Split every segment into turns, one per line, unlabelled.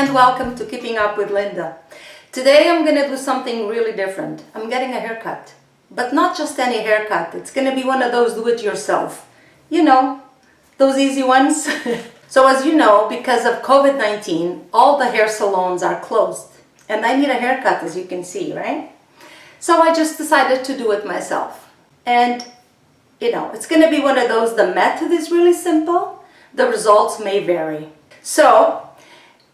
and welcome to Keeping Up with Linda. Today I'm going to do something really different. I'm getting a haircut, but not just any haircut. It's going to be one of those do-it-yourself. You know, those easy ones. So as you know, because of COVID-19, all the hair salons are closed, and I need a haircut, as you can see, right? So I just decided to do it myself. And you know, it's going to be one of those, the method is really simple, the results may vary. So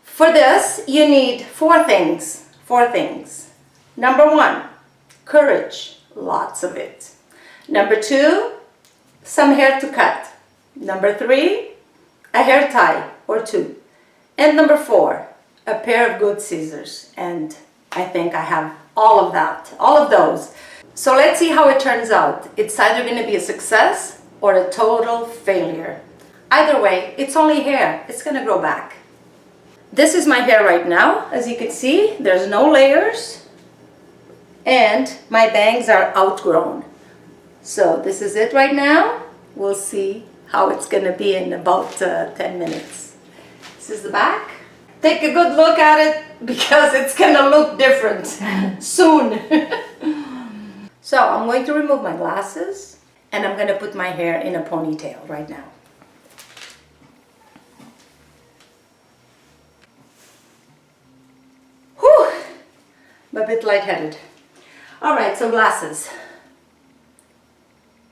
for this, you need four things. Number one, courage, lots of it. Number two, some hair to cut. Number three, a hair tie or two. And number four, a pair of good scissors. And I think I have all of that, all of those. So let's see how it turns out. It's either going to be a success or a total failure. Either way, it's only hair. It's going to grow back. This is my hair right now. As you can see, there's no layers. And my bangs are outgrown. So this is it right now. We'll see how it's going to be in about 10 minutes. This is the back. Take a good look at it because it's going to look different soon. So I'm going to remove my glasses and I'm going to put my hair in a ponytail right now. Whew! I'm a bit lightheaded. Alright, so glasses.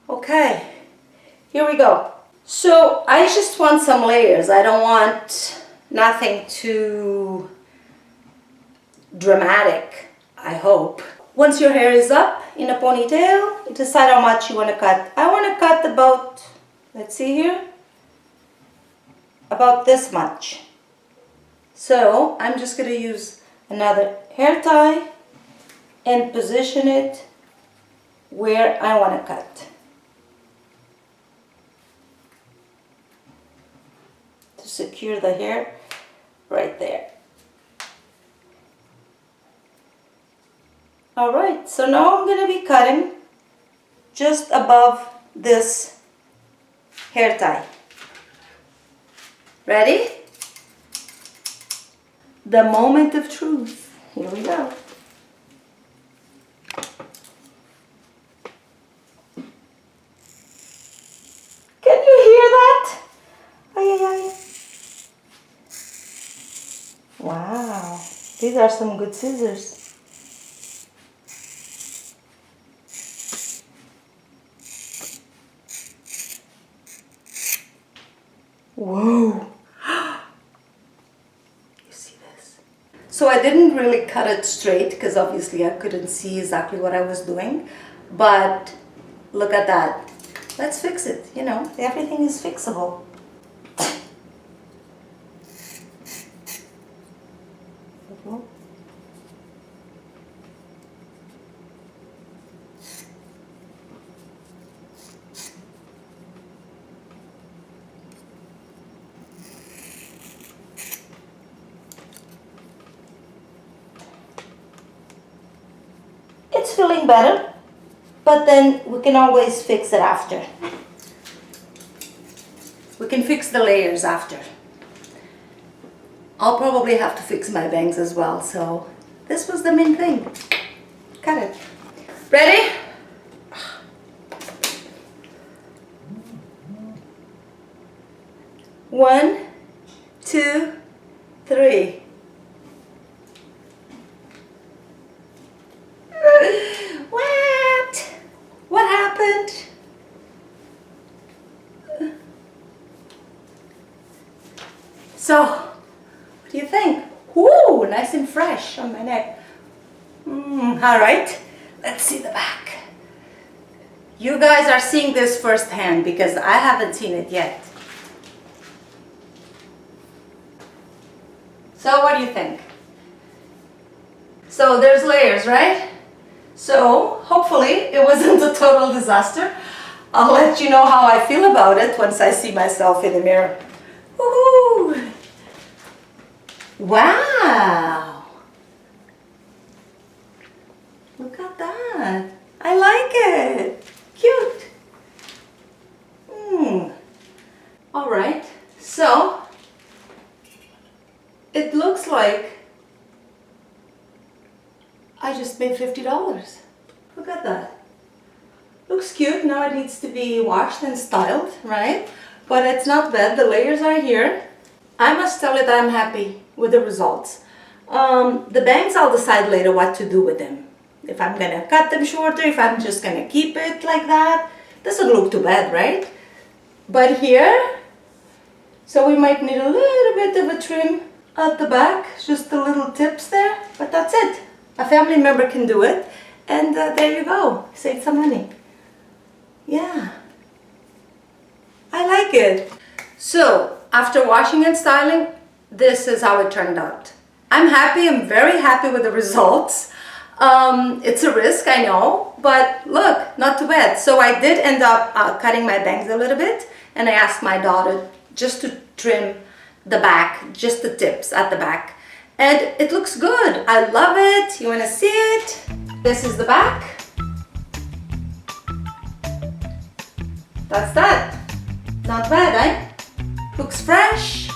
Okay, here we go. So I just want some layers. I don't want nothing too dramatic, I hope. Once your hair is up in a ponytail, you decide how much you want to cut. I want to cut about, let's see here, about this much. So I'm just going to use another hair tie and position it where I want to cut. To secure the hair right there. Alright, so now I'm going to be cutting just above this hair tie. Ready? The moment of truth. Here we go. Can you hear that? Ay, ay, ay. Wow, these are some good scissors. Whoa! You see this? So I didn't really cut it straight because obviously I couldn't see exactly what I was doing. But look at that. Let's fix it, you know, everything is fixable. It's feeling better, but then we can always fix it after. We can fix the layers after. I'll probably have to fix my bangs as well, so this was the main thing. Cut it. Ready? One, two, three. What happened? So, what do you think? Ooh, nice and fresh on my neck. Alright, let's see the back. You guys are seeing this firsthand because I haven't seen it yet. So what do you think? So there's layers, right? So hopefully it wasn't a total disaster. I'll let you know how I feel about it once I see myself in the mirror. Woohoo! Wow! Look at that. I like it. Cute. All right. So it looks like I just made $50. Look at that. Looks cute. Now it needs to be washed and styled, right? But it's not bad. The layers are here. I must tell you that I'm happy with the results. The bangs, I'll decide later what to do with them. If I'm gonna cut them shorter, if I'm just gonna keep it like that. Doesn't look too bad, right? But here, so we might need a little bit of a trim at the back, just the little tips there, but that's it. A family member can do it, and there you go, save some money. Yeah, I like it. So, after washing and styling, this is how it turned out. I'm happy, I'm very happy with the results. It's a risk, I know, but look, not too bad. So I did end up cutting my bangs a little bit, and I asked my daughter just to trim the back, just the tips at the back. And it looks good. I love it. You want to see it? This is the back. That's that. Not bad, eh? Looks fresh.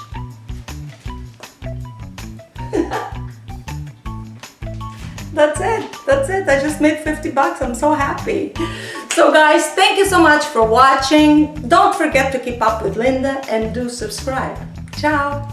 That's it. That's it. I just made $50. I'm so happy. So guys, thank you so much for watching. Don't forget to keep up with Linda and do subscribe. Ciao.